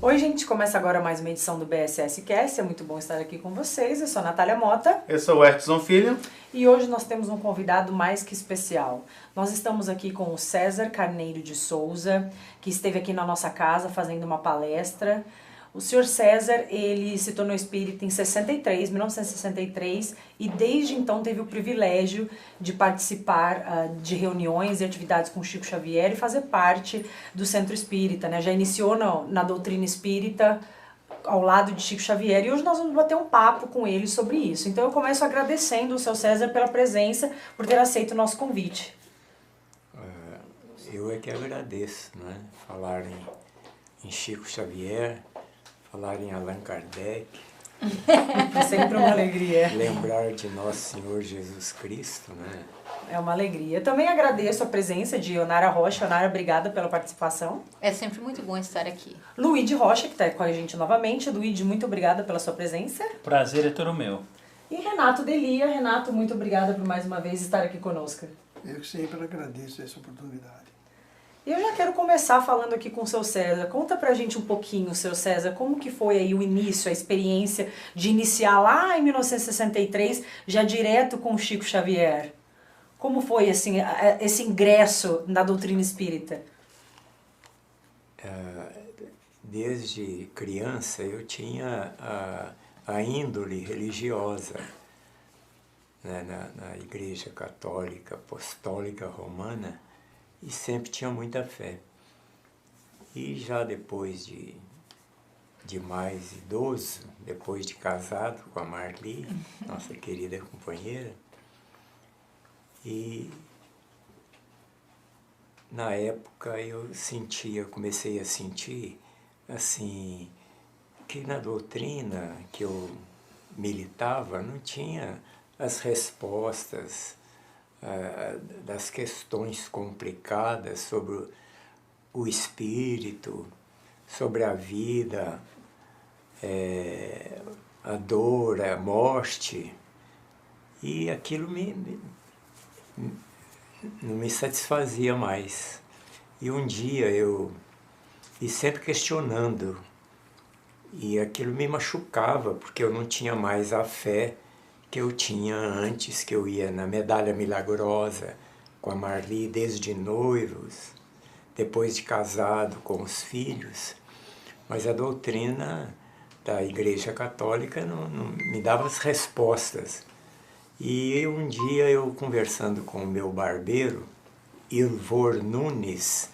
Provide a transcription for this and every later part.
Oi, gente, começa agora mais uma edição do BSS Cast. É muito bom estar aqui com vocês. Eu sou a Natália Mota. Eu sou o Edson Filho. E hoje nós temos um convidado mais que especial. Nós estamos aqui com o César Carneiro de Souza, que esteve aqui na nossa casa fazendo uma palestra. O senhor César, ele se tornou espírita em 1963, e desde então teve o privilégio de participar de reuniões e atividades com Chico Xavier e fazer parte do Centro Espírita, né? Já iniciou na doutrina espírita ao lado de Chico Xavier, e hoje nós vamos bater um papo com ele sobre isso. Então eu começo agradecendo o seu César pela presença, por ter aceito o nosso convite. Eu é que agradeço, né? Falar em Chico Xavier, falar em Allan Kardec. É sempre uma alegria. Lembrar de Nosso Senhor Jesus Cristo, né? É uma alegria. Eu também agradeço a presença de Onara Rocha. Onara, obrigada pela participação. É sempre muito bom estar aqui. Luíde Rocha, que está com a gente novamente. Luíde, muito obrigada pela sua presença. Prazer é todo meu. E Renato Delia. Renato, muito obrigada por mais uma vez estar aqui conosco. Eu sempre agradeço essa oportunidade. E eu já quero começar falando aqui com o seu César. Conta pra gente um pouquinho, seu César, como que foi aí o início, a experiência de iniciar lá em 1963, já direto com o Chico Xavier. Como foi assim, esse ingresso na doutrina espírita? Desde criança eu tinha a índole religiosa, né, na Igreja Católica Apostólica Romana, e sempre tinha muita fé. E já depois de mais idoso, depois de casado com a Marli, nossa querida companheira, e na época comecei a sentir assim, que na doutrina que eu militava não tinha as respostas das questões complicadas sobre o espírito, sobre a vida, a dor, a morte, e aquilo não me satisfazia mais. E um dia e sempre questionando, e aquilo me machucava, porque eu não tinha mais a fé que eu tinha antes, que eu ia na Medalha Milagrosa com a Marli desde noivos, depois de casado com os filhos, mas a doutrina da Igreja Católica não me dava as respostas. E um dia eu conversando com o meu barbeiro, Ilvor Nunes,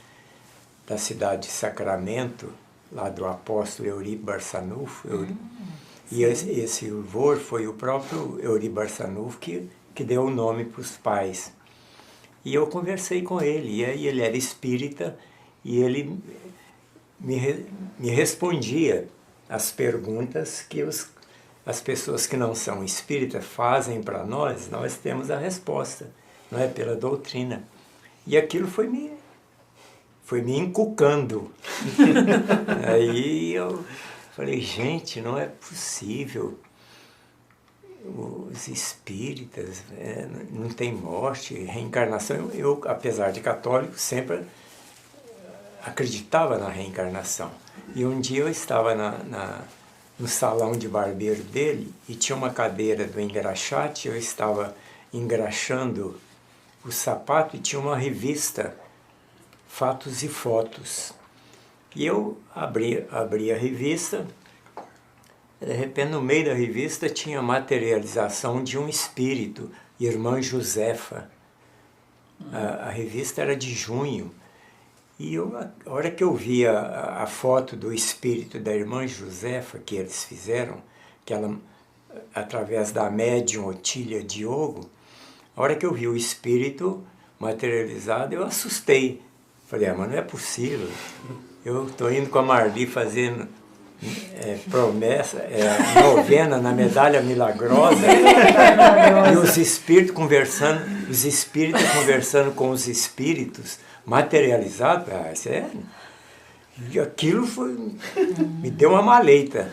da cidade de Sacramento, lá do apóstolo Euri Barçanufo, e esse Ilvor foi o próprio Euri Barçanufo que deu o nome para os pais. E eu conversei com ele, e aí ele era espírita, e ele me respondia as perguntas que as pessoas que não são espíritas fazem para nós temos a resposta, não é? Pela doutrina. E aquilo foi me encucando. Aí eu falei, gente, não é possível. Os espíritas, não tem morte, reencarnação. Eu, apesar de católico, sempre acreditava na reencarnação. E um dia eu estava no salão de barbeiro dele e tinha uma cadeira do engraxate, eu estava engraxando o sapato e tinha uma revista, Fatos e Fotos. E eu abri a revista, de repente no meio da revista tinha a materialização de um espírito, Irmã Josefa. A revista era de junho. E a hora que eu vi a foto do espírito da Irmã Josefa que eles fizeram, que ela, através da médium Otília Diogo, a hora que eu vi o espírito materializado, eu assustei. Falei, mas não é possível. Eu estou indo com a Marli fazendo novena na Medalha Milagrosa, e os espíritos conversando com os espíritos materializados. E aquilo me deu uma maleita.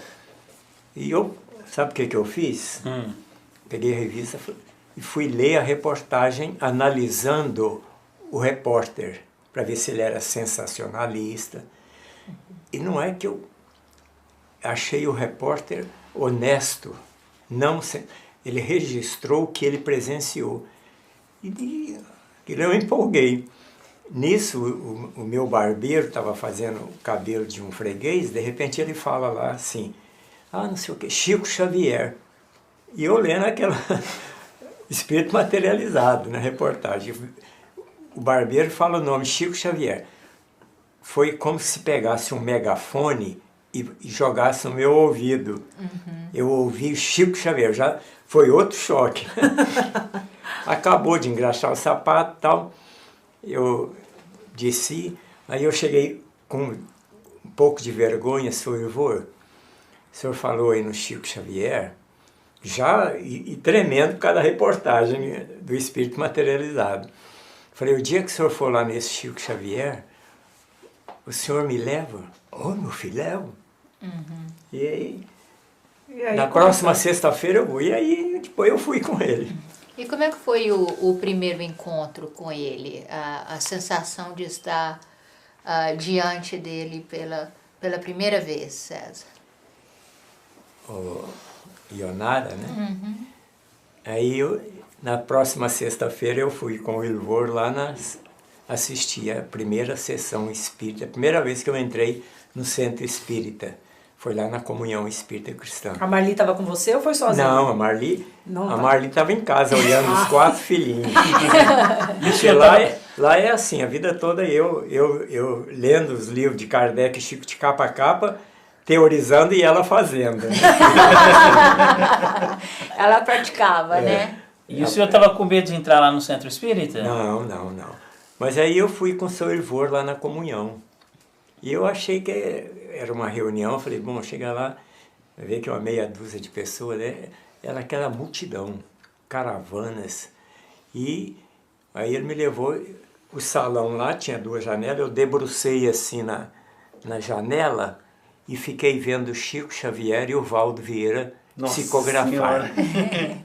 E eu, sabe o que eu fiz? Peguei a revista e fui ler a reportagem analisando o repórter, para ver se ele era sensacionalista. E não é que eu achei o repórter honesto. Ele registrou o que ele presenciou. E eu empolguei. Nisso, o meu barbeiro estava fazendo o cabelo de um freguês, de repente ele fala lá assim, não sei o que, Chico Xavier. E eu lendo aquele espírito materializado na reportagem. O barbeiro fala o nome Chico Xavier. Foi como se pegasse um megafone e jogasse no meu ouvido. Eu ouvi Chico Xavier, já foi outro choque. Acabou de engraxar o sapato e tal. Eu desci, aí eu cheguei com um pouco de vergonha, senhor Ivor, o senhor falou aí no Chico Xavier, já e tremendo por causa da reportagem do espírito materializado. Falei, o dia que o senhor for lá nesse Chico Xavier, o senhor me leva? Meu filho, levo. E aí na próxima sexta-feira eu vou. E aí depois eu fui com ele. E como é que foi o primeiro encontro com ele? A sensação de estar diante dele pela primeira vez, César? O Ionara, né? Aí na próxima sexta-feira eu fui com o Ilvor lá assistir a primeira sessão espírita, a primeira vez que eu entrei no centro espírita. Foi lá na Comunhão Espírita Cristã. A Marli estava com você ou foi sozinha? Não, a Marli estava em casa olhando os 4 filhinhos. Porque lá é assim, a vida toda eu lendo os livros de Kardec, Chico de capa a capa, teorizando e ela fazendo. Né? Ela praticava, né? E o senhor estava com medo de entrar lá no centro espírita? Não. Mas aí eu fui com o seu Ilvor lá na Comunhão. E eu achei que era uma reunião, falei, bom, chega lá, vai ver que é uma meia dúzia de pessoas, né? Era aquela multidão, caravanas. E aí ele me levou, o salão lá tinha 2 janelas, eu debrucei assim na janela e fiquei vendo o Chico Xavier e o Valdo Vieira psicografar.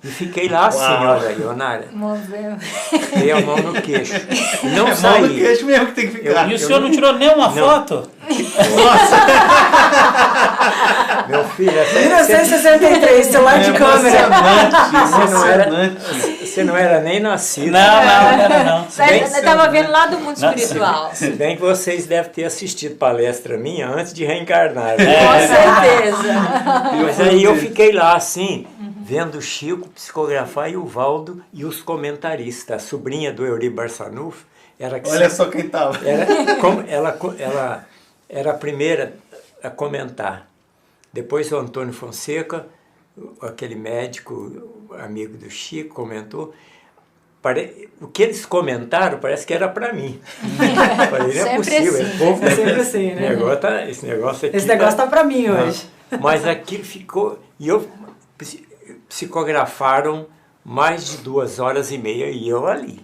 E fiquei lá assim, olha, Ionara. Moveu. Dei a mão no queixo. Não saí. Mão no queixo mesmo que tem que ficar. E o senhor não tirou nenhuma foto? Meu filho, 1963, celular de câmera. Você não era nem nascido. Não. Eu estava vendo lá do mundo espiritual. Se bem que vocês devem ter assistido palestra minha antes de reencarnar. Com certeza. Mas aí eu fiquei lá assim, vendo o Chico psicografar e o Valdo e os comentaristas. A sobrinha do Euri Barçanufo era que Olha só quem estava. Ela era a primeira a comentar. Depois o Antônio Fonseca, aquele médico amigo do Chico, comentou. O que eles comentaram parece que era para mim. Falei, não é possível. Assim. É sempre assim, né? Esse negócio aqui Esse negócio tá para mim hoje. Mas aquilo ficou... E psicografaram mais de 2h30 e eu ali.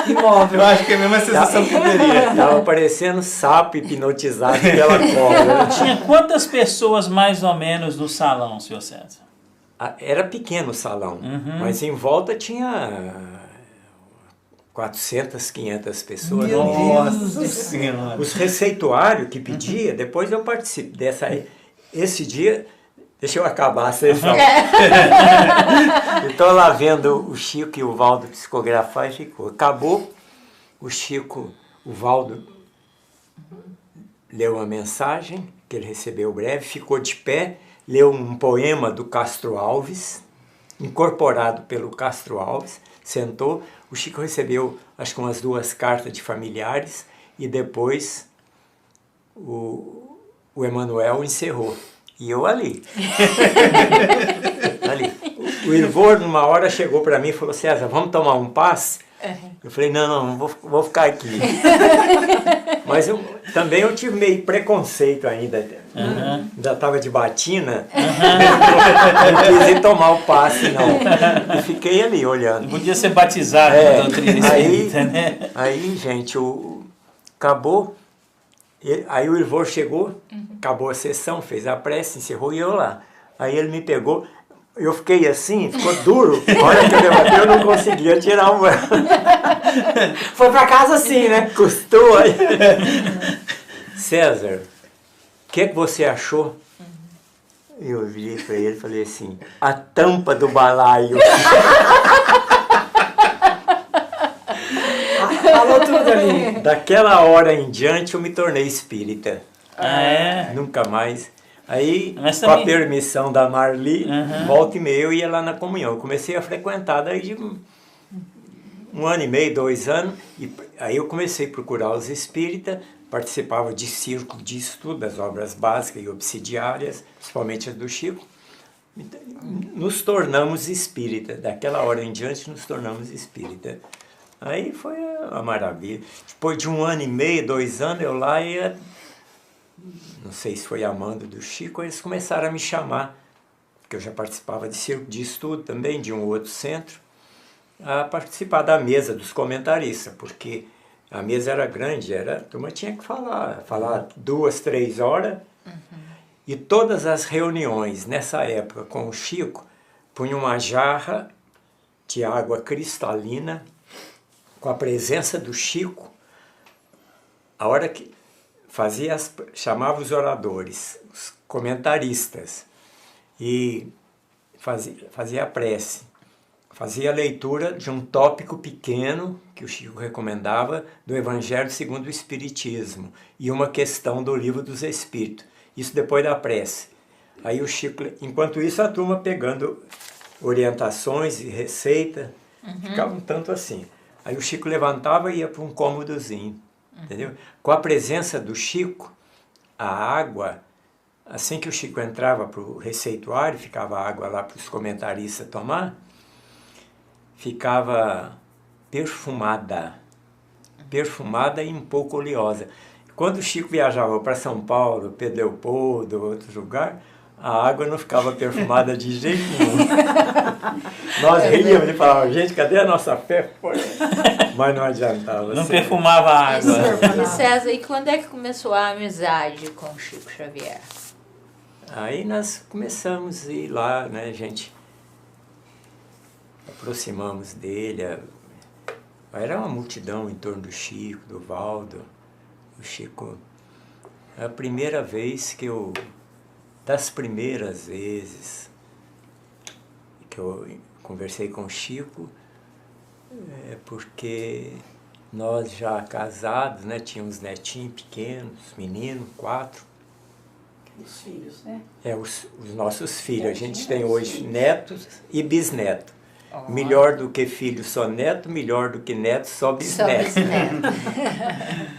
Imóvel. Eu acho que é a mesma sensação que eu teria. Estava parecendo sapo hipnotizado pela cobra. Tinha quantas pessoas mais ou menos no salão, senhor César? Era pequeno o salão, mas em volta tinha 400, 500 pessoas. Nossa Senhora. Os receituários que pedia, depois eu participo esse dia, deixa eu acabar a sessão. Eu estou lá vendo o Chico e o Valdo psicografar e ficou. Acabou, o Valdo leu uma mensagem que ele recebeu breve, ficou de pé, leu um poema do Castro Alves, incorporado pelo Castro Alves, sentou, o Chico recebeu acho que umas 2 cartas de familiares e depois o Emanuel encerrou. E eu ali. O Ilvor, numa hora, chegou para mim e falou, César, vamos tomar um passe? Eu falei, não, vou ficar aqui. Mas também eu tive meio preconceito ainda. Ainda estava de batina. Não quis ir tomar o passe, não. E fiquei ali olhando. Podia ser batizado na doutrina espírita, né? Aí, gente, acabou. Aí o Ilvor chegou, acabou a sessão, fez a prece, encerrou e eu lá. Aí ele me pegou. Eu fiquei assim, ficou duro. A hora que eu levantei, eu não conseguia tirar o... Foi para casa assim, né? Custou aí. César, que você achou? Eu virei para ele e falei assim, a tampa do balaio. Falou tudo ali. Daquela hora em diante eu me tornei espírita. Ah, é? Nunca mais. Aí, Mas com também- a permissão da Marli, Uhum. volta e meia eu ia lá na comunhão. Eu comecei a frequentar daí de um ano e meio, 2 anos. E aí eu comecei a procurar os espíritas, participava de círculo de estudo das obras básicas e obsidiárias, principalmente as do Chico. Nos tornamos espíritas. Daquela hora em diante nos tornamos espíritas. Aí foi a maravilha. Depois de 1 ano e meio, 2 anos, eu lá ia... Não sei se foi a mando do Chico, eles começaram a me chamar, porque eu já participava de círculo de estudo também, de um outro centro, a participar da mesa dos comentaristas, porque a mesa era grande, a turma tinha que falar 2, 3 horas, e todas as reuniões nessa época com o Chico, punha uma jarra de água cristalina, com a presença do Chico, a hora que chamava os oradores, os comentaristas, e fazia a prece, fazia a leitura de um tópico pequeno, que o Chico recomendava, do Evangelho segundo o Espiritismo, e uma questão do Livro dos Espíritos, isso depois da prece. Aí o Chico, enquanto isso a turma pegando orientações e receita, ficava um tanto assim. Aí o Chico levantava e ia para um cômodozinho. Entendeu? Com a presença do Chico, a água, assim que o Chico entrava para o receituário, ficava a água lá para os comentaristas tomar, ficava perfumada e um pouco oleosa. Quando o Chico viajava para São Paulo, Pedro Leopoldo, outro lugar, a água não ficava perfumada de jeito nenhum. Nós ríamos e falávamos, gente, cadê a nossa fé? Mas não adiantava. Não assim. perfumava a água. E César, e quando é que começou a amizade com o Chico Xavier? Aí nós começamos a ir lá, né, gente? Aproximamos dele. Era uma multidão em torno do Chico, do Valdo. O Chico... A primeira vez que eu... Das primeiras vezes que eu conversei com o Chico, porque nós já casados, né, tínhamos netinhos pequenos, meninos, 4. Os filhos, né? Os nossos filhos. A gente tem hoje netos e bisnetos. Melhor do que filho só neto, melhor do que neto só bisneto. Só bisneto.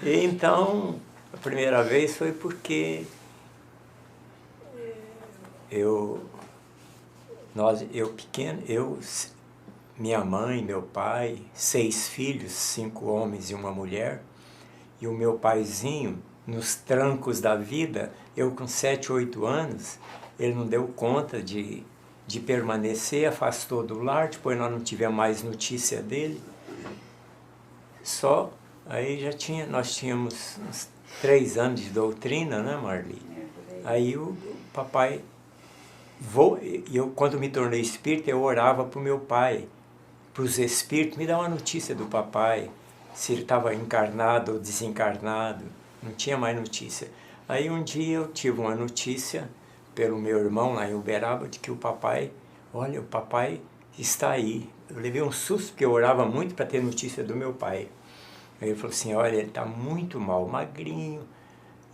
Então, a primeira vez foi porque eu pequeno, minha mãe, meu pai, 6 filhos, 5 homens e uma mulher, e o meu paizinho, nos trancos da vida, eu com 7, 8 anos, ele não deu conta de permanecer, afastou do lar, depois nós não tivemos mais notícia dele. Só, aí nós tínhamos uns 3 anos de doutrina, né, Marli? Aí o papai... quando me tornei espírita, eu orava para o meu pai, para os espíritos, me dar uma notícia do papai, se ele estava encarnado ou desencarnado, não tinha mais notícia. Aí um dia eu tive uma notícia pelo meu irmão lá em Uberaba, de que o papai está aí. Eu levei um susto, porque eu orava muito para ter notícia do meu pai. Aí ele falou assim, olha, ele está muito mal, magrinho,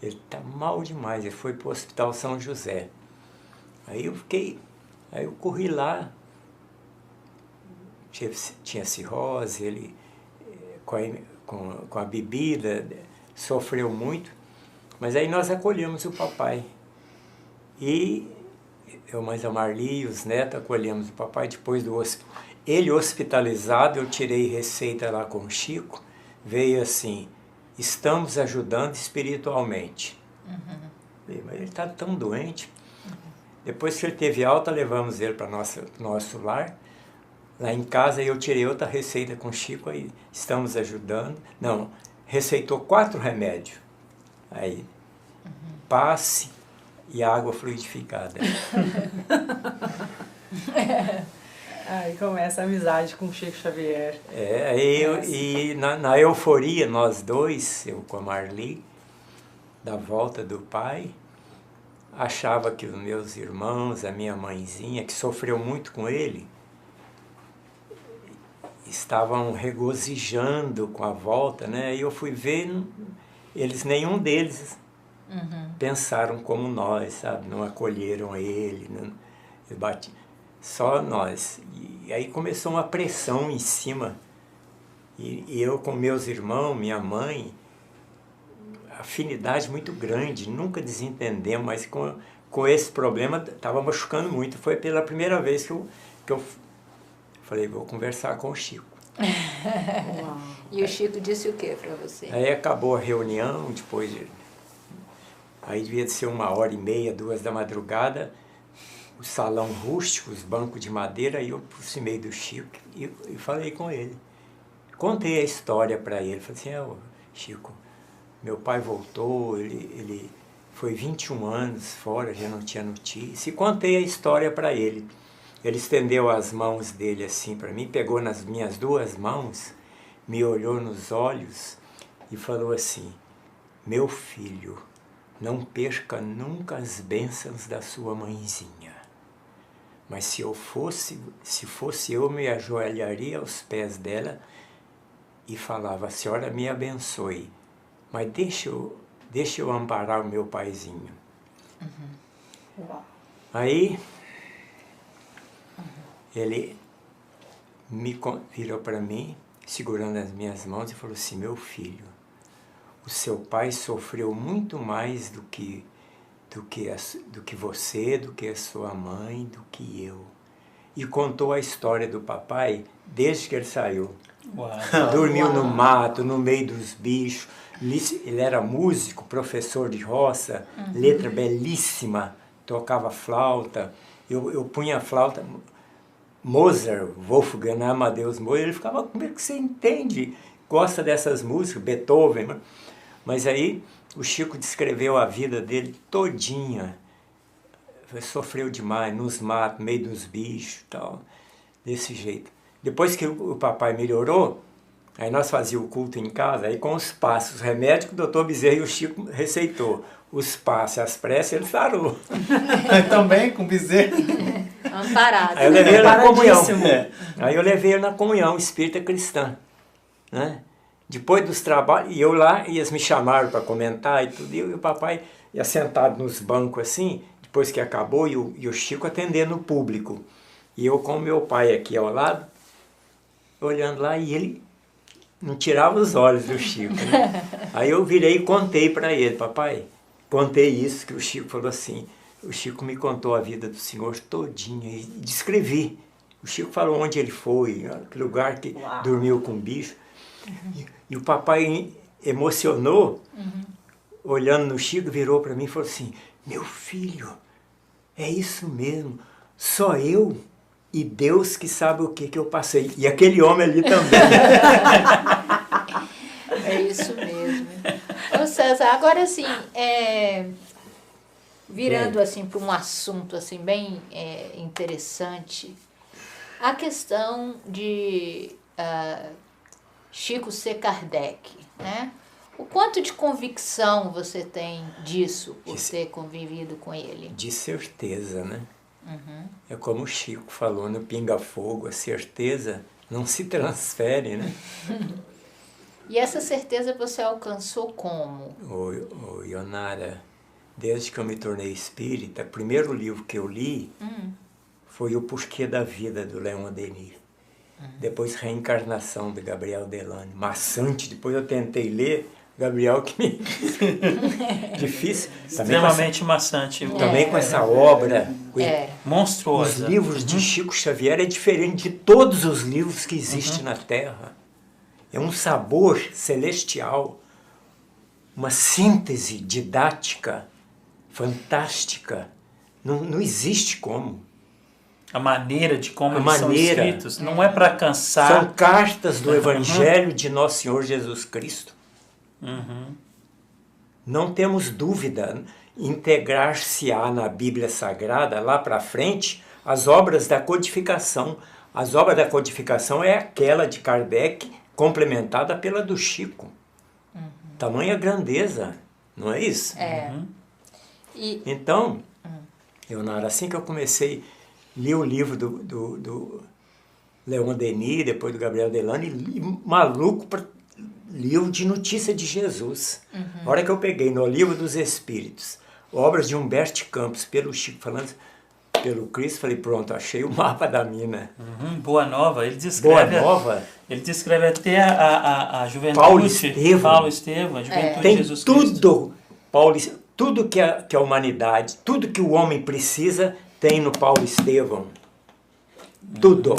ele está mal demais, ele foi para o Hospital São José. Aí eu corri lá, tinha cirrose, ele com a bebida sofreu muito, mas aí nós acolhemos o papai. E eu mais a Marli e os netos acolhemos o papai depois ele hospitalizado, eu tirei receita lá com o Chico, veio assim, estamos ajudando espiritualmente. Mas ele está tão doente. Depois que ele teve alta, levamos ele para nosso lar. Lá em casa eu tirei outra receita com o Chico, aí estamos ajudando. Não, receitou 4 remédios. Aí, passe e água fluidificada. Aí começa a amizade com o Chico Xavier. E na euforia, nós dois, eu com a Marli, da volta do pai, achava que os meus irmãos, a minha mãezinha, que sofreu muito com ele, estavam regozijando com a volta, né? E eu fui ver, nenhum deles pensaram como nós, sabe? Não acolheram ele, só nós. E aí começou uma pressão em cima. E eu com meus irmãos, minha mãe, afinidade muito grande, nunca desentendemos, mas com esse problema estava machucando muito. Foi pela primeira vez que eu falei, vou conversar com o Chico. E o Chico disse o que para você? Aí acabou a reunião, aí devia ser 1h30, 2 da madrugada, o salão rústico, os bancos de madeira, aí eu aproximei do Chico e falei com ele. Contei a história para ele, falei assim, Chico, meu pai voltou, ele foi 21 anos fora, já não tinha notícia, e contei a história para ele. Ele estendeu as mãos dele assim para mim, pegou nas minhas 2 mãos, me olhou nos olhos e falou assim, meu filho, não perca nunca as bênçãos da sua mãezinha. Mas se fosse eu, me ajoelharia aos pés dela e falava, a senhora me abençoe, mas deixa eu amparar o meu paizinho. Aí ele virou para mim, segurando as minhas mãos, e falou assim, meu filho, o seu pai sofreu muito mais do que você, do que a sua mãe, do que eu. E contou a história do papai desde que ele saiu. Uau. Dormiu no mato, no meio dos bichos. Ele era músico, professor de roça, letra belíssima, tocava flauta. Eu punha a flauta... Mozart, Wolfgang Amadeus Mozart, ele ficava, como é que você entende? Gosta dessas músicas, Beethoven. Mas aí o Chico descreveu a vida dele todinha. Sofreu demais, nos matos, no meio dos bichos, tal, desse jeito. Depois que o papai melhorou, aí nós fazíamos o culto em casa, aí com os passos, os remédios que o doutor Bezerra e o Chico receitou. Os passos, as preces, ele sarou. Também com Bezerra. Amparado. Aí eu levei ele na comunhão. Aí eu levei ele na comunhão espírita cristã, né? Depois dos trabalhos, e eu lá, e eles me chamaram para comentar e tudo, e o papai ia sentado nos bancos assim, depois que acabou, e o Chico atendendo o público. E eu com o meu pai aqui ao lado, olhando lá, e ele não tirava os olhos do Chico, né? Aí eu virei e contei para ele, papai, contei isso, que o Chico falou assim, o Chico me contou a vida do senhor todinha e descrevi. O Chico falou onde ele foi, que lugar que dormiu com o bicho. E o papai emocionou, olhando no Chico, virou para mim e falou assim, meu filho, é isso mesmo, só eu e Deus que sabe o que eu passei. E aquele homem ali também. É isso mesmo. Ô César, agora assim, virando assim para um assunto assim bem interessante, a questão de Chico ser Kardec, né? O quanto de convicção você tem disso por ter convivido com ele? De certeza, né? É como o Chico falou no Pinga Fogo, a certeza não se transfere, né? E essa certeza você alcançou como? Ô Ionara, desde que eu me tornei espírita, o primeiro livro que eu li foi O Porquê da Vida, do Leon Denis. Depois Reencarnação, de Gabriel Delane. Maçante, depois eu tentei ler, Gabriel que me... Difícil. Extremamente maçante. Também com essa obra monstruosa. Os livros de Chico Xavier é diferente de todos os livros que existem na Terra. É um sabor celestial, uma síntese didática fantástica. Não existe como. A maneira de como eles são escritos não é para cansar. São cartas do Evangelho de Nosso Senhor Jesus Cristo. Não temos dúvida, integrar-se-á na Bíblia Sagrada, lá para frente, as obras da codificação. As obras da codificação é aquela de Kardec, complementada pela do Chico. Tamanha grandeza, não é isso? Então, Leonardo, assim que eu comecei, li o livro do Leon Denis, depois do Gabriel Delano, e maluco para livro de notícia de Jesus. A hora que eu peguei no Livro dos Espíritos, obras de Humberto Campos, pelo Chico, falando pelo Cristo, falei, pronto, achei o mapa da mina. Boa Nova, ele descreve... Boa Nova? Ele descreve até a juventude... Paulo Estevão, a juventude tem de Jesus Cristo. Tudo que a humanidade, tudo que o homem precisa, tem no Paulo Estevão. Tudo.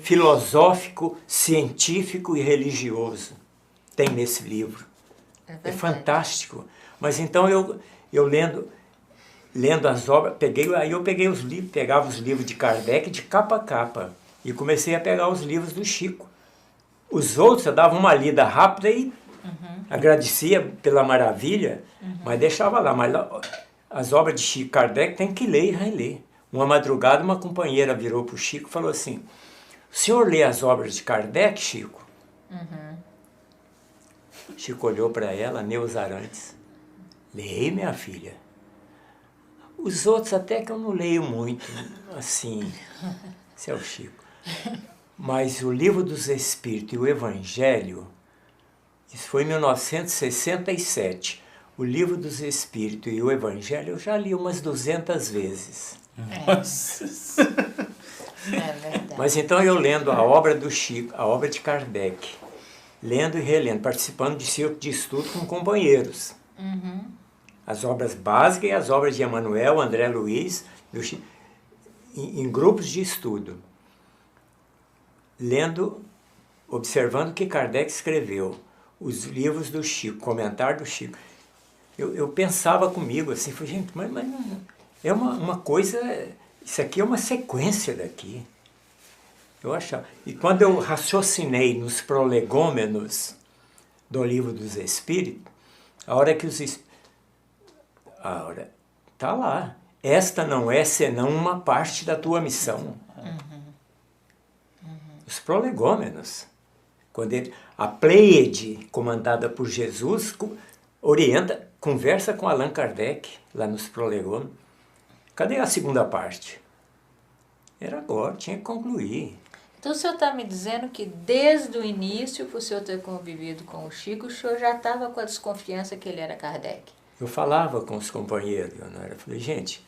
Filosófico, científico e religioso. Tem nesse livro. É fantástico. Mas então eu lendo as obras, eu peguei os livros, pegava os livros de Kardec de capa a capa e comecei a pegar os livros do Chico. Os outros eu dava uma lida rápida e agradecia pela maravilha, mas deixava lá. Mas as obras de Chico Kardec tem que ler e reler. Uma madrugada uma companheira virou para o Chico e falou assim, o senhor lê as obras de Kardec, Chico? Chico olhou para ela, Neuza Arantes. Leio, minha filha. Os outros até que eu não leio muito, assim, esse é o Chico. Mas o Livro dos Espíritos e o Evangelho, isso foi em 1967. O Livro dos Espíritos e o Evangelho eu já li umas 200 vezes. Nossa. É verdade. Mas então eu lendo a obra do Chico, a obra de Kardec, lendo e relendo, participando de círculo de estudo com companheiros. As obras básicas e as obras de Emmanuel, André Luiz, em grupos de estudo. Lendo, observando o que Kardec escreveu, os livros do Chico, comentário do Chico. Eu pensava comigo assim, falei, gente, mas não, é uma coisa, isso aqui é uma sequência daqui. Eu achava. E quando eu raciocinei nos prolegômenos do Livro dos Espíritos, a hora que tá lá. Esta não é senão uma parte da tua missão. Os prolegômenos. Quando a Pleiade, comandada por Jesus, conversa com Allan Kardec, lá nos prolegômenos. Cadê a segunda parte? Era agora, tinha que concluir. Então o senhor está me dizendo que desde o início, por o senhor ter convivido com o Chico, o senhor já estava com a desconfiança que ele era Kardec? Eu falava com os companheiros, Leonora, eu falei, gente,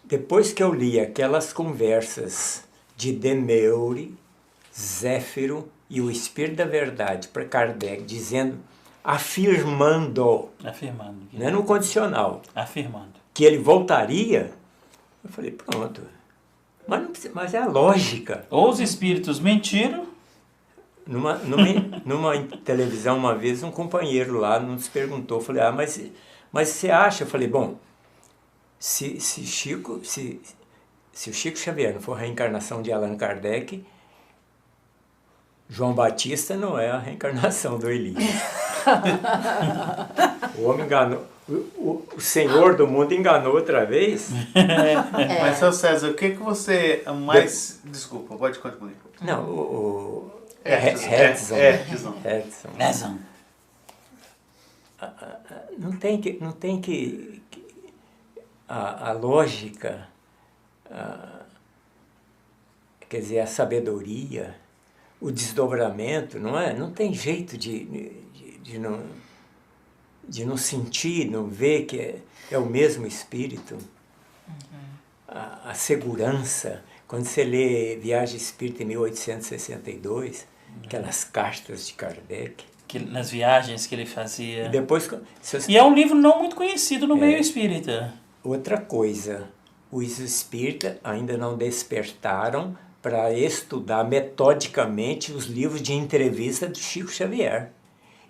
depois que eu li aquelas conversas de Demeure, Zéfiro e o Espírito da Verdade para Kardec, afirmando, não é no condicional, afirmando que ele voltaria, eu falei, pronto, mas é a lógica. Ou os espíritos mentiram. Numa televisão uma vez, um companheiro lá nos perguntou, falei, mas você acha? Eu falei, bom, se o Chico Xavier não for a reencarnação de Allan Kardec, João Batista não é a reencarnação do Elias. O homem enganou, o Senhor do mundo enganou outra vez. Mas, seu César, o que você mais... Desculpa, pode concluir. Não, Edson. Não tem que a lógica, quer dizer, a sabedoria, o desdobramento, não é? Não tem jeito de não sentir, não ver que é o mesmo espírito. A segurança, quando você lê Viagem Espírita em 1862, aquelas cartas de Kardec, nas viagens que ele fazia. E é um livro não muito conhecido no meio espírita. Outra coisa, os espíritas ainda não despertaram para estudar metodicamente os livros de entrevista do Chico Xavier.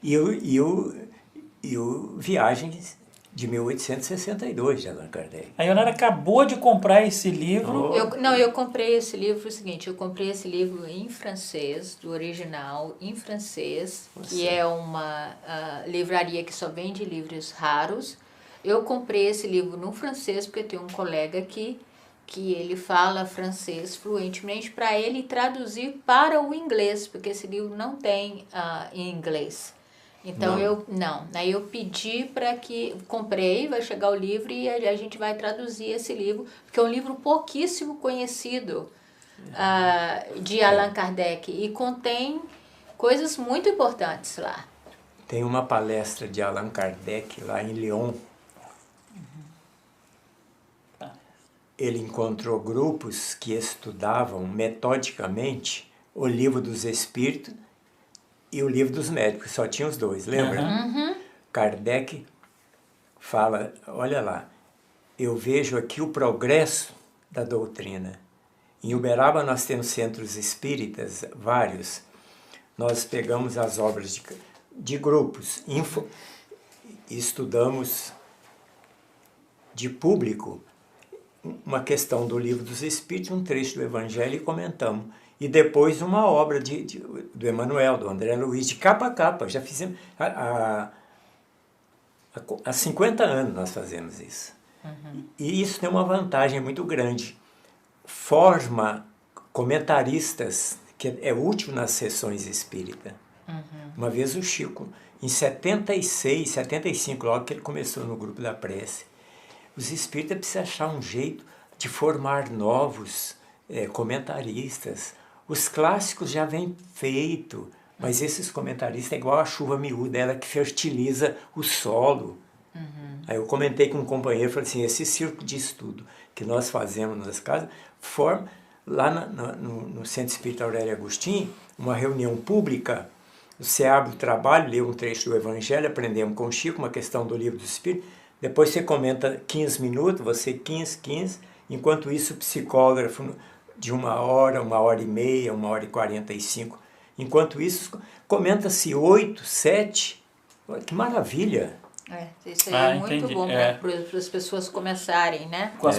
E o Viagens de 1862 de Allan Kardec. A Leonara acabou de comprar esse livro. Eu comprei esse livro, eu comprei esse livro em francês, do original em francês, que é uma livraria que só vende livros raros. Eu comprei esse livro no francês porque tem um colega aqui que ele fala francês fluentemente, para ele traduzir para o inglês, porque esse livro não tem em inglês. Então aí eu pedi para que, comprei, vai chegar o livro e a gente vai traduzir esse livro, porque é um livro pouquíssimo conhecido de Allan Kardec e contém coisas muito importantes lá. Tem uma palestra de Allan Kardec lá em Lyon. Ele encontrou grupos que estudavam metodicamente o Livro dos Espíritos e o Livro dos Médicos, só tinha os dois, lembra? Kardec fala, olha lá, eu vejo aqui o progresso da doutrina. Em Uberaba nós temos centros espíritas, vários. Nós pegamos as obras de grupos, estudamos de público uma questão do Livro dos Espíritos, um trecho do Evangelho e comentamos. E depois uma obra do Emmanuel, do André Luiz, de capa a capa. Já fizemos... Há 50 anos nós fazemos isso. E isso tem uma vantagem muito grande. Forma comentaristas, que é útil nas sessões espíritas. Uma vez o Chico, em 76, 75, logo que ele começou no grupo da prece, os espíritas precisam achar um jeito de formar novos comentaristas. Os clássicos já vêm feito, mas esses comentaristas é igual a chuva miúda, ela que fertiliza o solo. Aí eu comentei com um companheiro, falei assim, esse círculo de estudo que nós fazemos nas casas, forma lá no Centro Espírita Aurélia Agostinho, uma reunião pública, você abre o trabalho, lê um trecho do Evangelho, aprendemos com o Chico, uma questão do Livro do Espírito, depois você comenta 15 minutos, você 15, enquanto isso o psicógrafo de 1 hora, 1h30, 1h45, enquanto isso comenta-se 8, 7, que maravilha! Isso aí é muito bom para as pessoas começarem, né? Com as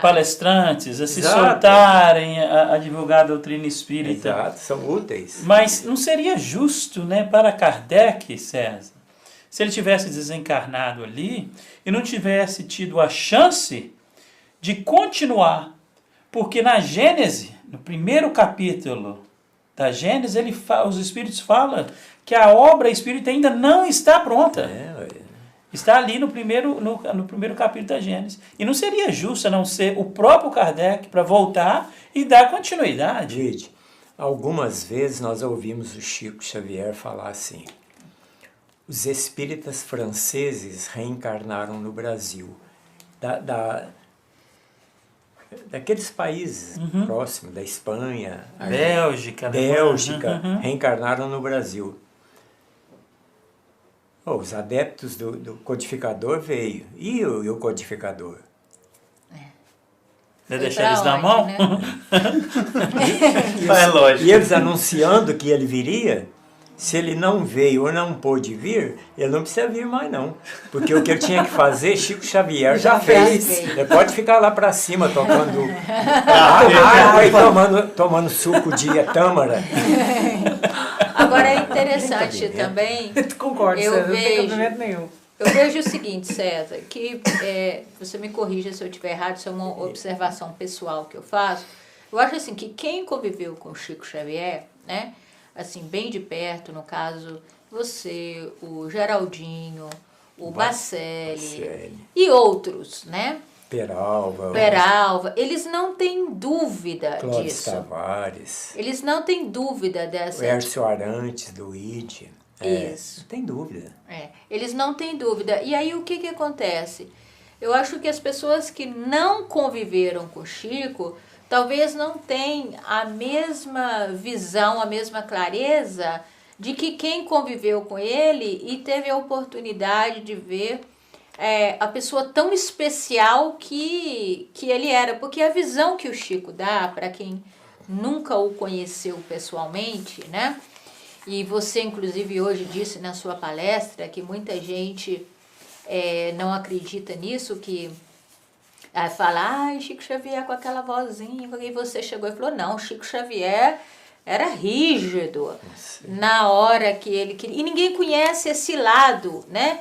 palestrantes, a se soltarem, a divulgar a doutrina espírita. Exato, são úteis. Mas não seria justo, né, para Kardec, César, se ele tivesse desencarnado ali e não tivesse tido a chance de continuar. Porque na Gênese, no primeiro capítulo da Gênese, os Espíritos falam que a obra espírita ainda não está pronta. Está ali no primeiro capítulo da Gênese. E não seria justo a não ser o próprio Kardec para voltar e dar continuidade. Gente, algumas vezes nós ouvimos o Chico Xavier falar assim, os espíritas franceses reencarnaram no Brasil. Daqueles países próximos, da Espanha, Bélgica, reencarnaram no Brasil. Os adeptos do codificador veio. E o codificador? Vai deixar eles na mão? Né? E eles anunciando que ele viria, se ele não veio ou não pôde vir, ele não precisa vir mais não. Porque o que ele tinha que fazer, Chico Xavier já fez. Ele pode ficar lá para cima tocando água e tomando suco de tâmara. Agora é interessante também. Concordo, César, não tem cabimento nenhum. Eu vejo o seguinte, César, que você me corrija se eu estiver errado, isso é uma observação pessoal que eu faço. Eu acho assim que quem conviveu com Chico Xavier, né, assim, bem de perto, no caso, você, o Geraldinho, o Bacelli e outros, né? Peralva, eles não têm dúvida Clóvis disso. Tavares. Eles não têm dúvida dessa... O Hércio Arantes, do ID. Isso. Não tem dúvida. Eles não têm dúvida. E aí o que acontece? Eu acho que as pessoas que não conviveram com o Chico, talvez não tenham a mesma visão, a mesma clareza de que quem conviveu com ele e teve a oportunidade de ver a pessoa tão especial que ele era. Porque a visão que o Chico dá, para quem nunca o conheceu pessoalmente, né? E você, inclusive, hoje disse na sua palestra que muita gente não acredita nisso, que fala, Chico Xavier com aquela vozinha, e você chegou e falou, não, Chico Xavier era rígido na hora que ele queria. E ninguém conhece esse lado, né,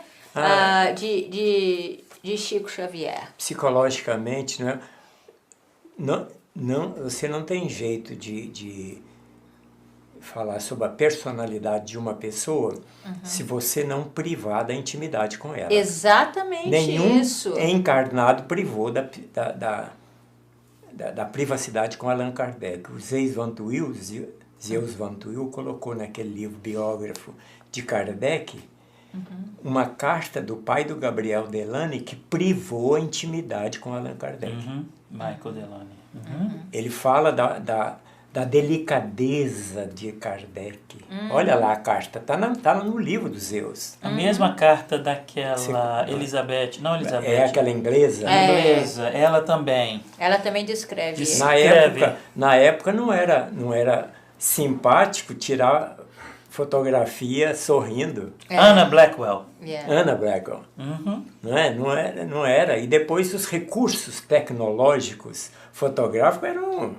de Chico Xavier. Psicologicamente, não, você não tem jeito de falar sobre a personalidade de uma pessoa se você não privar da intimidade com ela. Exatamente Nenhum isso. encarnado privou da privacidade com Allan Kardec. O Zeus Van Tuyl colocou naquele livro biógrafo de Kardec uma carta do pai do Gabriel Delany que privou a intimidade com Allan Kardec. Michael Delany. Ele fala da delicadeza de Kardec. Olha lá a carta, tá no livro dos Zeus. A mesma carta daquela Elizabeth, não Elizabeth. É aquela inglesa. Inglesa, ela também. Ela também descreve. Na época não era simpático tirar fotografia sorrindo. Anna Blackwell. Anna Blackwell. Não era. E depois os recursos tecnológicos fotográficos eram...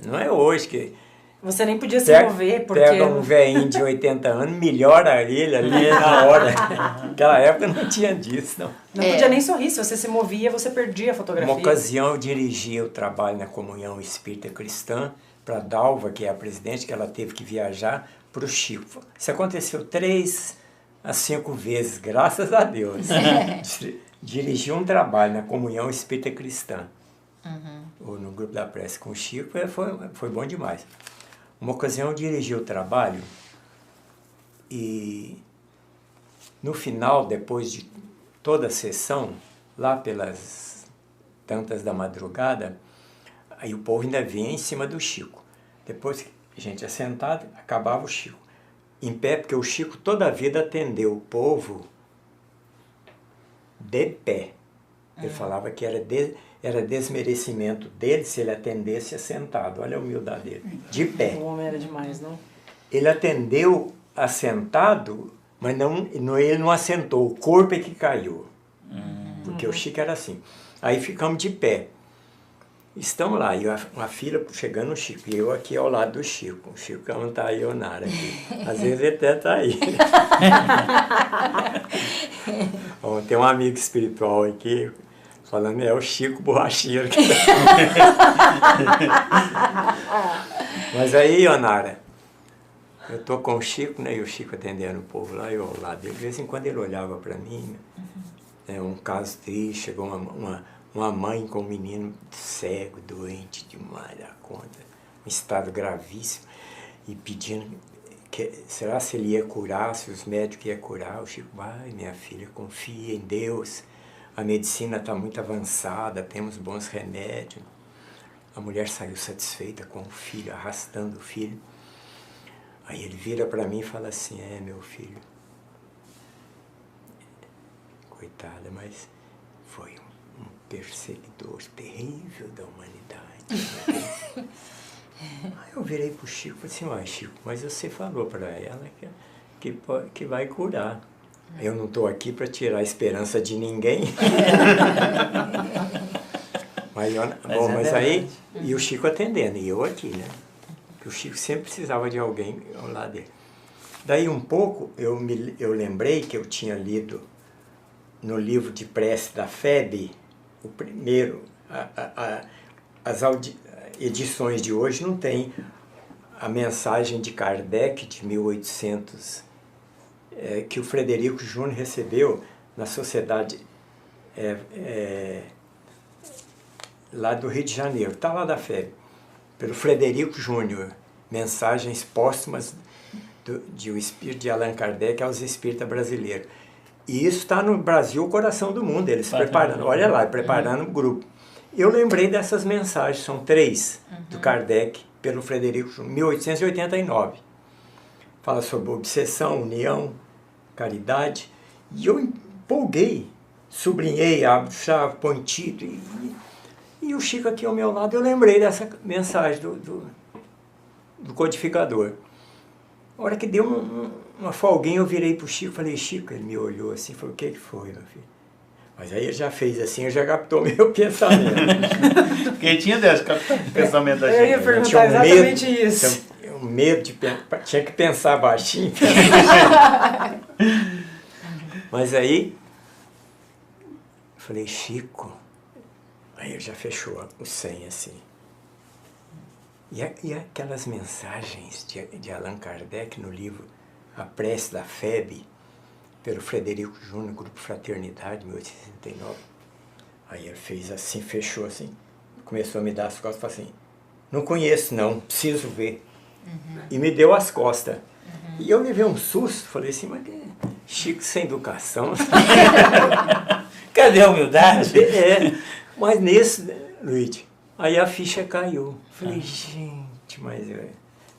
Não é hoje que... Você nem podia se mover, porque... Pega um velhinho de 80 anos, melhora ele ali na hora. Naquela época não tinha disso, não. Não podia nem sorrir. Se você se movia, você perdia a fotografia. Uma ocasião eu dirigia o trabalho na Comunhão Espírita Cristã para a Dalva, que é a presidente, que ela teve que viajar para o Chico. Isso aconteceu 3 a 5 vezes, graças a Deus. Dirigi um trabalho na Comunhão Espírita Cristã. Ou no grupo da prece com o Chico, foi bom demais. Uma ocasião eu dirigi o trabalho e no final, depois de toda a sessão, lá pelas tantas da madrugada, aí o povo ainda vinha em cima do Chico. Depois que a gente assentado, acabava o Chico. Em pé, porque o Chico toda a vida atendeu o povo de pé. Ele falava que era desmerecimento dele se ele atendesse assentado. Olha a humildade dele. De pé. O homem era demais, não? Ele atendeu assentado, mas ele não assentou. O corpo é que caiu. Porque o Chico era assim. Aí ficamos de pé. Estamos lá, e uma fila chegando no Chico, e eu aqui ao lado do Chico. O Chico não está aí, o Nara aqui. Às vezes ele até está aí. Bom, tem um amigo espiritual aqui, falando, é o Chico Borracheiro. Mas aí, Onara, eu tô com o Chico, né, e o Chico atendendo o povo lá, e eu ao lado dele. De vez em quando ele olhava para mim, um caso triste, chegou uma mãe com um menino cego, doente demais da conta, um estado gravíssimo, e pedindo, será se ele ia curar, se os médicos iam curar? O Chico, vai, minha filha, confia em Deus, a medicina está muito avançada, temos bons remédios. A mulher saiu satisfeita com o filho, arrastando o filho. Aí ele vira para mim e fala assim, meu filho, coitada, mas foi um perseguidor terrível da humanidade. Aí eu virei pro Chico e falei assim, Chico, mas você falou para ela que vai curar. Eu não estou aqui para tirar a esperança de ninguém. Mas aí, e o Chico atendendo, e eu aqui, né? Porque o Chico sempre precisava de alguém ao lado dele. Daí um pouco, eu lembrei que eu tinha lido no livro de prece da FEB, o primeiro, as edições de hoje não tem a mensagem de Kardec de 1800, que o Frederico Júnior recebeu na sociedade lá do Rio de Janeiro, está lá da FEB, pelo Frederico Júnior, mensagens póstumas de o espírito de Allan Kardec aos espíritas brasileiros. E isso está no Brasil, o coração do mundo, eles preparando, olha lá, preparando um grupo. Eu lembrei dessas mensagens, são 3, do Kardec, pelo Frederico Júnior, 1889. Fala sobre obsessão, união, caridade, e eu empolguei, sublinhei, abro chave, põe título, e o Chico aqui ao meu lado, eu lembrei dessa mensagem do codificador. A hora que deu uma folguinha, eu virei pro Chico, falei, Chico, ele me olhou assim, falou, o que foi, meu filho? Mas aí ele já fez assim, ele já captou meu pensamento. Quem tinha desse pensamento da gente? Eu ia perguntar exatamente isso. Um medo de pensar, tinha que pensar baixinho. Mas aí, eu falei, Chico, aí ele já fechou o 100 assim. E aquelas mensagens de Allan Kardec no livro A Prece da Febe, pelo Frederico Júnior, Grupo Fraternidade, 1869. Aí ele fez assim, fechou assim, começou a me dar as costas e falou assim, não conheço não, preciso ver. E me deu as costas. E eu me vi um susto, falei assim, mas que Chico sem educação. Cadê a humildade? Mas nesse, Luiz, aí a ficha caiu. Falei, gente, mas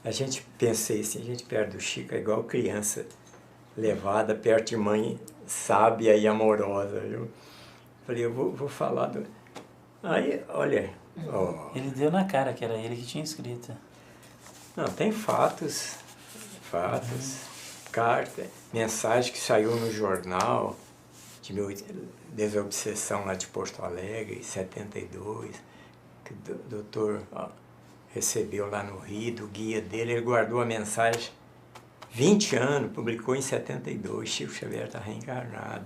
a gente pensei assim, a gente perto do Chico é igual criança levada perto de mãe sábia e amorosa. Eu falei, eu vou falar do... Aí, olha... Ele deu na cara que era ele que tinha escrito. Não, tem fatos, carta, mensagem que saiu no jornal, de desobsessão lá de Porto Alegre, em 72, que o doutor recebeu lá no Rio, do guia dele, ele guardou a mensagem 20 anos, publicou em 72, Chico Xavier está reencarnado.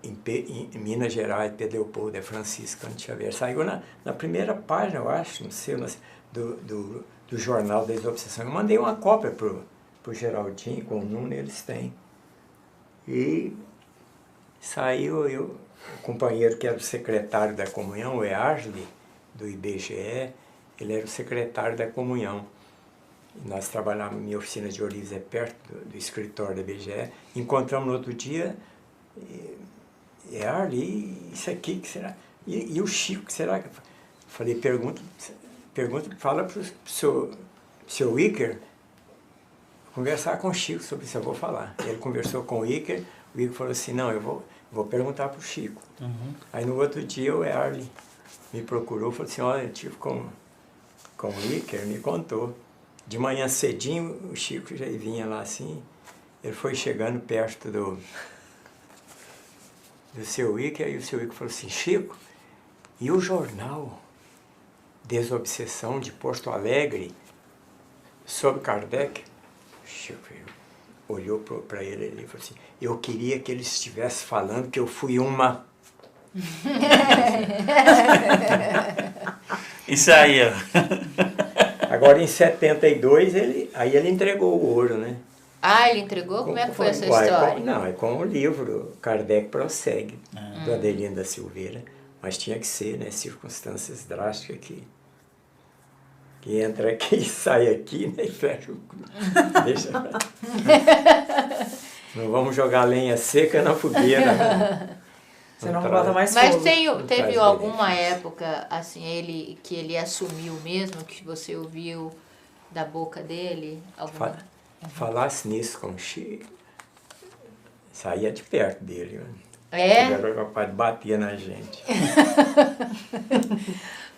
Em Minas Gerais, Pedro Leopoldo, é Franciscano de Xavier. Saiu na primeira página, eu acho, não sei, do jornal da Desobsessão. Eu mandei uma cópia pro Geraldinho, com o Nuno, eles têm. E saiu, o companheiro que era o secretário da comunhão, o Early, do IBGE, ele era o secretário da comunhão. E nós trabalhávamos, minha oficina de Orives é perto do escritório da IBGE. Encontramos no outro dia... Early, isso aqui, que será? E o Chico, que será? Falei, pergunta, fala para o seu Iker conversar com o Chico sobre isso, eu vou falar. Ele conversou com o Iker falou assim, não, eu vou perguntar para o Chico. Aí no outro dia o Early me procurou, falou assim, olha, eu tive com o Iker, me contou. De manhã cedinho, o Chico já vinha lá assim, ele foi chegando perto do seu Iker, aí o seu Iker falou assim, Chico, e o jornal Desobsessão de Porto Alegre sobre Kardec? O Chico olhou para ele e falou assim, eu queria que ele estivesse falando que eu fui uma... Isso aí, ó. Agora em 72, ele entregou o ouro, né? Ah, ele entregou? Como é que foi essa história? Não, é com o livro Kardec Prossegue, do Adelino da Silveira. Mas tinha que ser, né? Circunstâncias drásticas que entra aqui e sai aqui, né? E fecha o... Deixa... Não vamos jogar lenha seca na fogueira. Né? Você não bota mais Mas fogo. teve alguma época, assim, que ele assumiu mesmo, que você ouviu da boca dele? Alguma... Falasse nisso com o Chico, saía de perto dele. Né? É? O papai batia na gente.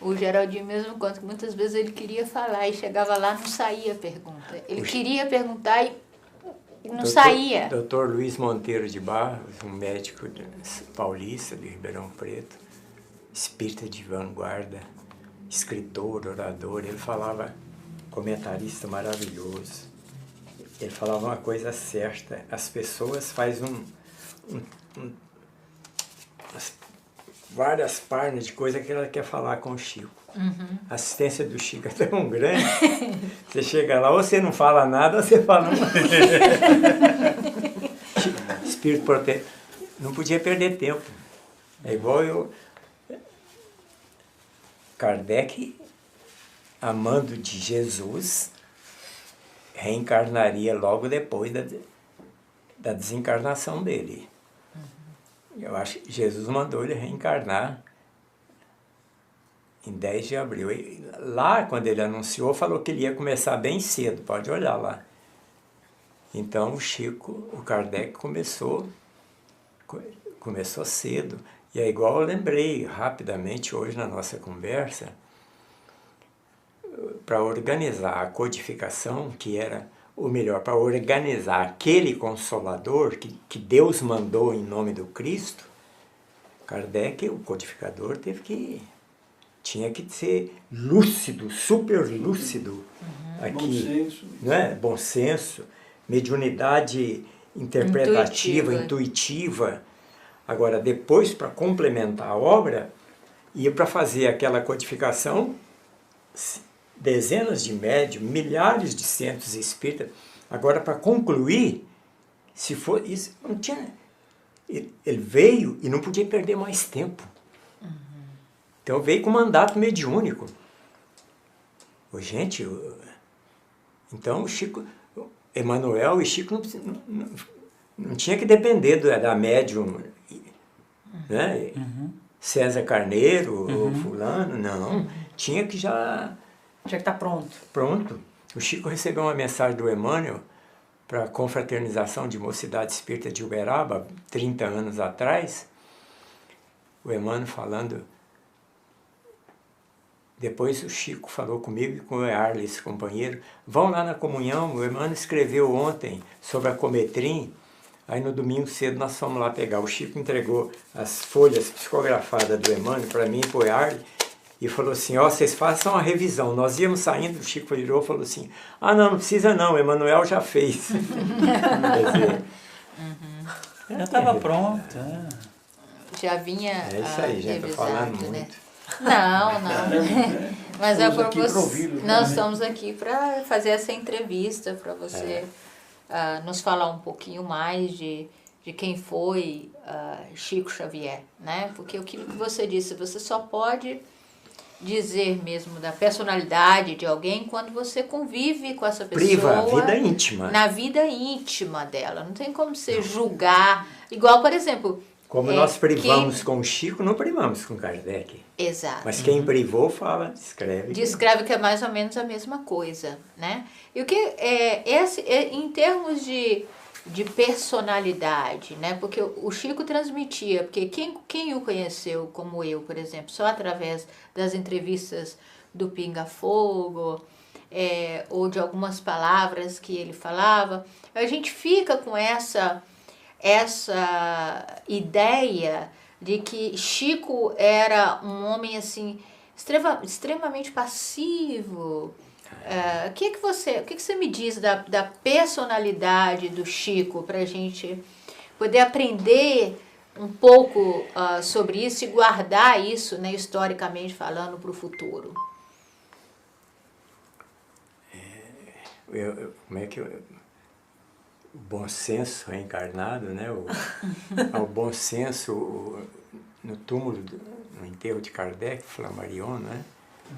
O Geraldinho mesmo conta que muitas vezes ele queria falar e chegava lá não saía a pergunta. Ele queria perguntar e não saía. Doutor Luiz Monteiro de Barros, um médico paulista de Ribeirão Preto, espírita de vanguarda, escritor, orador, ele falava, comentarista maravilhoso. Ele falava uma coisa certa, as pessoas fazem várias páginas de coisa que ela quer falar com o Chico. A assistência do Chico é tão grande, você chega lá, ou você não fala nada, ou você fala... Espírito protetor, não podia perder tempo. É igual Kardec, amando de Jesus, reencarnaria logo depois da desencarnação dele. Eu acho que Jesus mandou ele reencarnar em 10 de abril. E lá, quando ele anunciou, falou que ele ia começar bem cedo, pode olhar lá. Então o Kardec começou cedo. E é igual eu lembrei rapidamente hoje na nossa conversa, para organizar a codificação, que era, ou melhor, para organizar aquele Consolador que Deus mandou em nome do Cristo, Kardec, o codificador, tinha que ser lúcido, super lúcido. Aqui, bom senso. Né? Bom senso, mediunidade interpretativa, intuitiva. Agora, depois, para complementar a obra, ia para fazer aquela codificação, dezenas de médios, milhares de centros espíritas. Agora, para concluir, se for isso, não tinha. Ele veio e não podia perder mais tempo. Então veio com mandato mediúnico. Gente, então o Chico, Emmanuel e Chico não tinha que depender da médium, né? César Carneiro, ou fulano, não. Tinha que já... Tinha que estar pronto. Pronto. O Chico recebeu uma mensagem do Emmanuel para a confraternização de Mocidade Espírita de Uberaba, 30 anos atrás. O Emmanuel falando... Depois o Chico falou comigo e com o Arles, esse companheiro, vão lá na comunhão, o Emmanuel escreveu ontem sobre a Cometrim, aí no domingo cedo nós fomos lá pegar. O Chico entregou as folhas psicografadas do Emmanuel para mim e para o Arles, e falou assim, ó, vocês façam uma revisão. Nós íamos saindo, o Chico virou e falou assim, ah, não precisa não, o Emmanuel já fez. Quer dizer, já estava pronto. Já vinha é isso aí, gente, tô falando né? muito. Não. Mas nós né? estamos aqui para fazer essa entrevista, para você nos falar um pouquinho mais de quem foi Chico Xavier, né? Porque aquilo que você disse, você só pode dizer mesmo da personalidade de alguém quando você convive com essa pessoa. Priva a vida íntima. Na vida íntima dela. Não tem como você julgar. Igual, por exemplo... Como nós privamos com o Chico, não privamos com Kardec. Exato. Mas quem privou fala, descreve. Descreve que é mais ou menos a mesma coisa, né? E o que em termos de personalidade, né? Porque o Chico transmitia, porque quem o conheceu, como eu, por exemplo, só através das entrevistas do Pinga Fogo, ou de algumas palavras que ele falava, a gente fica com essa ideia de que Chico era um homem assim extremamente passivo. O que você me diz da personalidade do Chico para a gente poder aprender um pouco sobre isso e guardar isso, né, historicamente falando, para o futuro? Como é que o bom senso reencarnado, né? O bom senso no túmulo, no enterro de Kardec, Flammarion, né?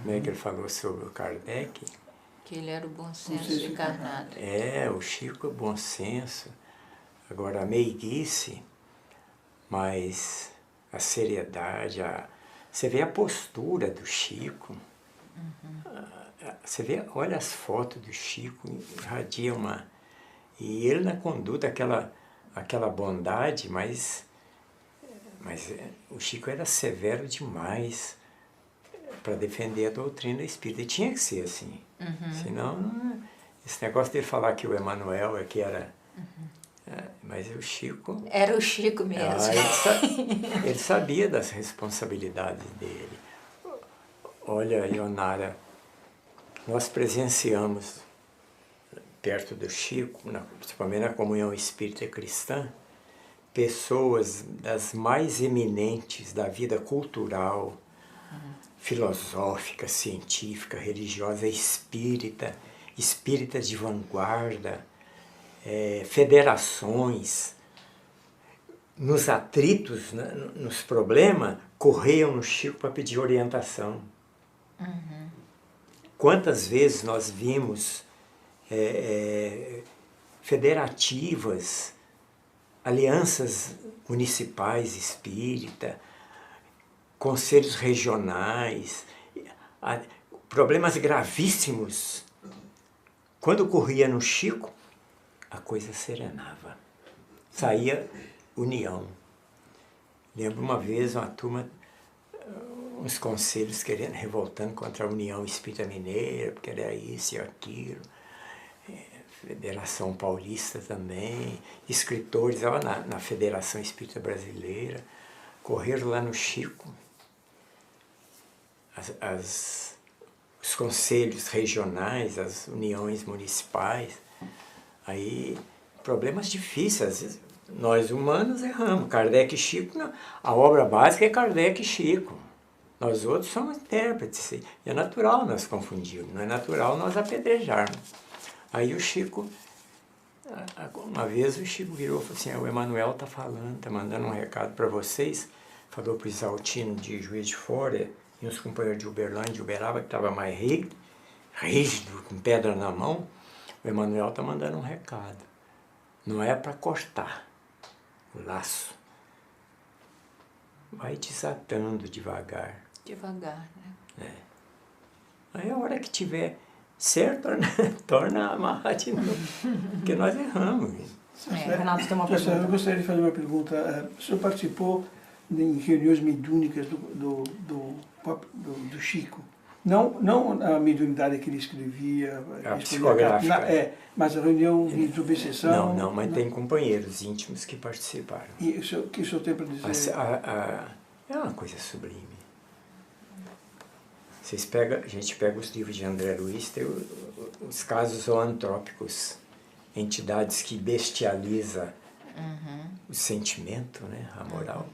Como é que ele falou sobre o Kardec? Que ele era o bom senso encarnado. O Chico é bom senso. Agora, a meiguice, mas a seriedade, você vê a postura do Chico. Você vê, olha as fotos do Chico, irradia uma... E ele na conduta, aquela bondade, mas o Chico era severo demais para defender a doutrina espírita. E tinha que ser assim. Senão, esse negócio de falar que o Emmanuel é que era... mas o Chico... Era o Chico mesmo. Ele sabia das responsabilidades dele. Olha, Ionara, nós presenciamos... perto do Chico, principalmente na comunhão espírita cristã, pessoas das mais eminentes da vida cultural, filosófica, científica, religiosa, espíritas de vanguarda, federações, nos atritos, nos problemas, correiam no Chico para pedir orientação. Quantas vezes nós vimos federativas, alianças municipais espírita, conselhos regionais, problemas gravíssimos. Quando ocorria no Chico, a coisa serenava. Saía união. Lembro uma vez uma turma, uns conselhos revoltando contra a União Espírita Mineira, porque era isso e aquilo. Federação Paulista também, escritores na Federação Espírita Brasileira, correram lá no Chico, os conselhos regionais, as uniões municipais, aí problemas difíceis, às vezes nós humanos erramos, Kardec e Chico, a obra básica é Kardec e Chico, Nós outros somos intérpretes. E é natural nós confundirmos, não é natural nós apedrejarmos. Aí o Chico, uma vez o Chico virou e falou assim, o Emanuel está falando, está mandando um recado para vocês. Falou para o Isaltino de Juiz de Fora e uns companheiros de Uberlândia, de Uberaba, que estava mais rígido, com pedra na mão. O Emanuel está mandando um recado. Não é para cortar o laço. Vai desatando devagar. Devagar, né? Aí a hora que tiver certo, torna a amarrar de novo. Porque nós erramos. Renato tem uma Professor, eu pergunta. gostaria de fazer uma pergunta. O senhor participou em reuniões mediúnicas do Chico? Não a mediunidade que ele escrevia, A psicográfica. mas a reunião de obsessão. Não, mas tem companheiros íntimos que participaram. E o que o senhor tem para dizer? É uma coisa sublime. A gente pega os livros de André Luiz, tem os casos zoantrópicos, entidades que bestializam o sentimento, né, a moral.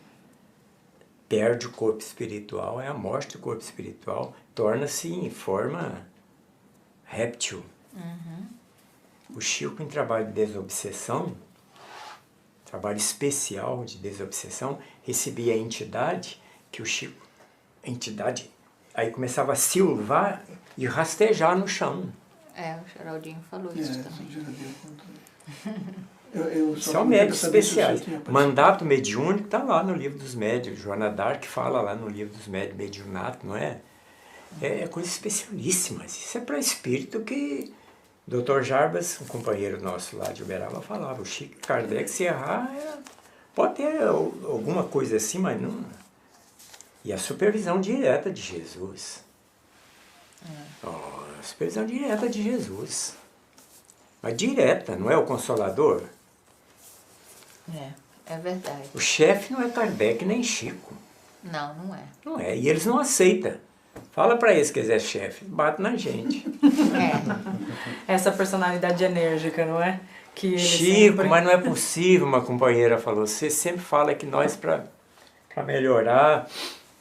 Perde o corpo espiritual, é a morte do corpo espiritual, torna-se em forma réptil. O Chico, em trabalho de desobsessão, trabalho especial de desobsessão, recebia a entidade, que o Chico, a entidade, aí começava a silvar e rastejar no chão. O Geraldinho falou isso também. São médios especiais. Mandato mediúnico está lá no livro dos médios. Joana d'Arc fala lá no livro dos médios, mediunato, não é? É coisa especialíssima. Isso é para espírito que Dr. Jarbas, um companheiro nosso lá de Uberaba, falava. O Chico Kardec, se errar, pode ter alguma coisa assim, mas não. E a supervisão direta de Jesus. A supervisão direta de Jesus. Mas direta, não é o Consolador? É verdade. O chefe não é Kardec nem Chico. Não, não é. Não é, e eles não aceitam. Fala para eles que eles é chefe, bate na gente. Essa personalidade enérgica, não é? Que ele Chico, sempre... mas não é possível, uma companheira falou. Você sempre fala que nós, para melhorar,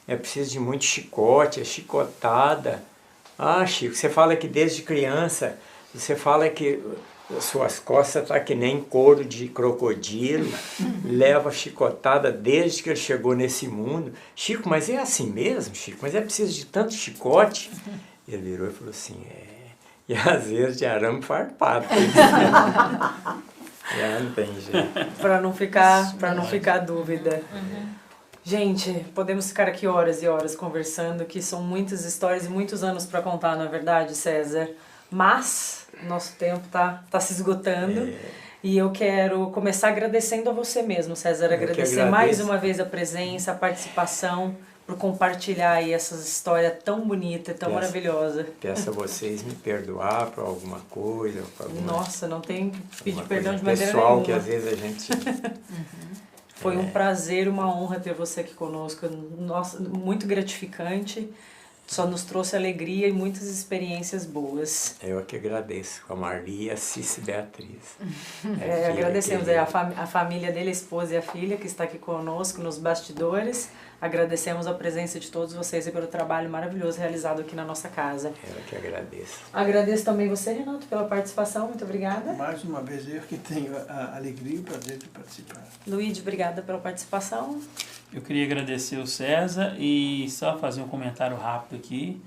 é preciso de muito chicote, é chicotada. Ah, Chico, você fala que desde criança, você fala que suas costas estão que nem couro de crocodilo, leva chicotada desde que ele chegou nesse mundo. Chico, mas é assim mesmo, Chico? Mas é preciso de tanto chicote? Ele virou e falou assim, e às vezes de arame farpado. Já não tem jeito. Para não ficar dúvida. Gente, podemos ficar aqui horas e horas conversando, que são muitas histórias e muitos anos para contar, não é verdade, César? Mas nosso tempo tá se esgotando e eu quero começar agradecendo a você mesmo, César, agradecer mais uma vez a presença, a participação, por compartilhar aí essa história tão bonita, tão maravilhosa. Peço a vocês me perdoar por alguma coisa. Por alguma, Nossa, não tem que pedir perdão de maneira pessoal nenhuma. Que às vezes a gente... Foi um prazer, uma honra ter você aqui conosco. Nossa, muito gratificante. Só nos trouxe alegria e muitas experiências boas. Eu que agradeço, com a Marli e a Cici Beatriz. Agradecemos a família dele, a esposa e a filha que está aqui conosco nos bastidores. Agradecemos a presença de todos vocês e pelo trabalho maravilhoso realizado aqui na nossa casa. Eu que agradeço. Agradeço também você, Renato, pela participação. Muito obrigada. Mais uma vez, eu que tenho a alegria e o prazer de participar. Luíde, obrigada pela participação. Eu queria agradecer o César e só fazer um comentário rápido aqui.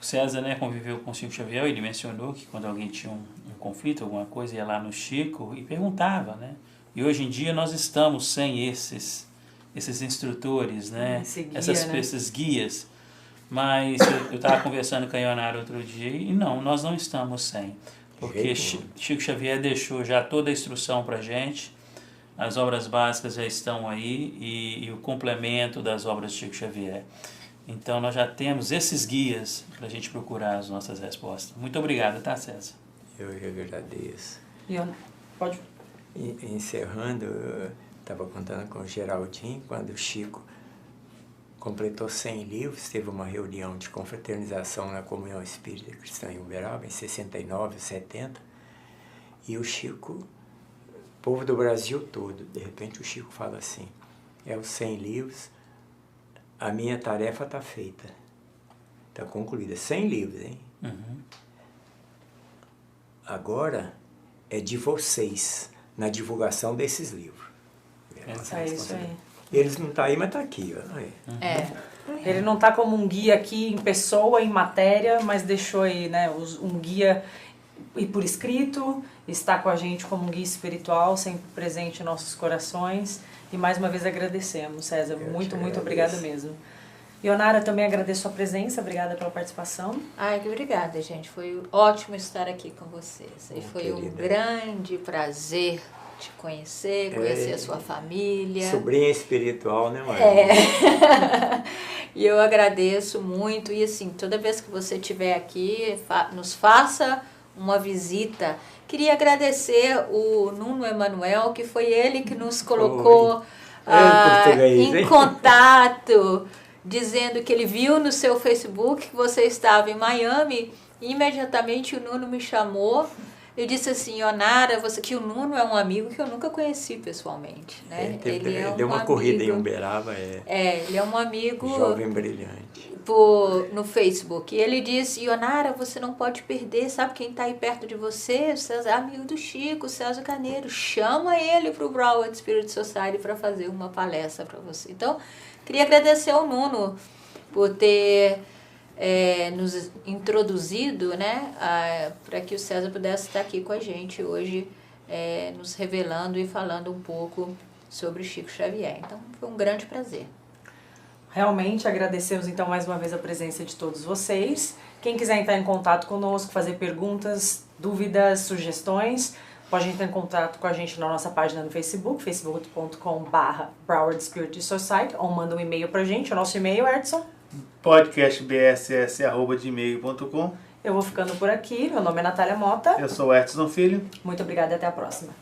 O César, né, conviveu com o Chico Xavier, ele mencionou que quando alguém tinha um conflito, alguma coisa, ia lá no Chico e perguntava, né? E hoje em dia nós estamos sem esses instrutores, né? Esses guias. Mas eu estava conversando com a Ionara outro dia e nós não estamos sem. Porque Chico Xavier deixou já toda a instrução para a gente. As obras básicas já estão aí e o complemento das obras de Chico Xavier. Então nós já temos esses guias para a gente procurar as nossas respostas. Muito obrigado, tá, César? Eu que agradeço. Pode. Encerrando, eu estava contando com o Geraldinho, quando o Chico completou 100 livros, teve uma reunião de confraternização na Comunhão Espírita Cristã em Uberaba, em 69, 70, e o Chico, povo do Brasil todo, de repente o Chico fala assim, os 100 livros, a minha tarefa está feita. Está concluída. 100 livros, hein? Agora é de vocês, na divulgação desses livros. É isso aí. Eles não estão aí, mas está aqui. Ó. Aí. Ele não está como um guia aqui em pessoa, em matéria, mas deixou aí, né, um guia e por escrito, está com a gente como um guia espiritual, sempre presente em nossos corações. E mais uma vez agradecemos, César. Muito obrigada mesmo. Ionara, também agradeço a presença, obrigada pela participação. Ai, que obrigada, gente. Foi ótimo estar aqui com vocês. E foi querida. um grande prazer te conhecer a sua família. Sobrinha espiritual, né, Maria? E eu agradeço muito. E assim, toda vez que você estiver aqui, nos faça uma visita. Queria agradecer o Nuno Emanuel, que foi ele que nos colocou em contato, dizendo que ele viu no seu Facebook que você estava em Miami. E imediatamente o Nuno me chamou. Eu disse assim, Ionara, que o Nuno é um amigo que eu nunca conheci pessoalmente, né? Ele deu uma corrida em Uberaba. Ele é um amigo... Jovem brilhante. No Facebook. E ele disse, Ionara, você não pode perder, sabe quem está aí perto de você? O César, amigo do Chico, o César Carneiro. Chama ele para o Broward Spirit Society para fazer uma palestra para você. Então, queria agradecer ao Nuno por ter... nos introduzido, né, para que o César pudesse estar aqui com a gente hoje, nos revelando e falando um pouco sobre Chico Xavier. Então, foi um grande prazer. Realmente agradecemos então mais uma vez a presença de todos vocês. Quem quiser entrar em contato conosco, fazer perguntas, dúvidas, sugestões, pode entrar em contato com a gente na nossa página no Facebook, facebook.com/Broward Spirit Society, ou manda um e-mail pra gente. O nosso e-mail, Edson? podcastbss@gmail.com. Eu vou ficando por aqui. Meu nome é Natália Mota. Eu sou o Edson Filho. Muito obrigada e até a próxima.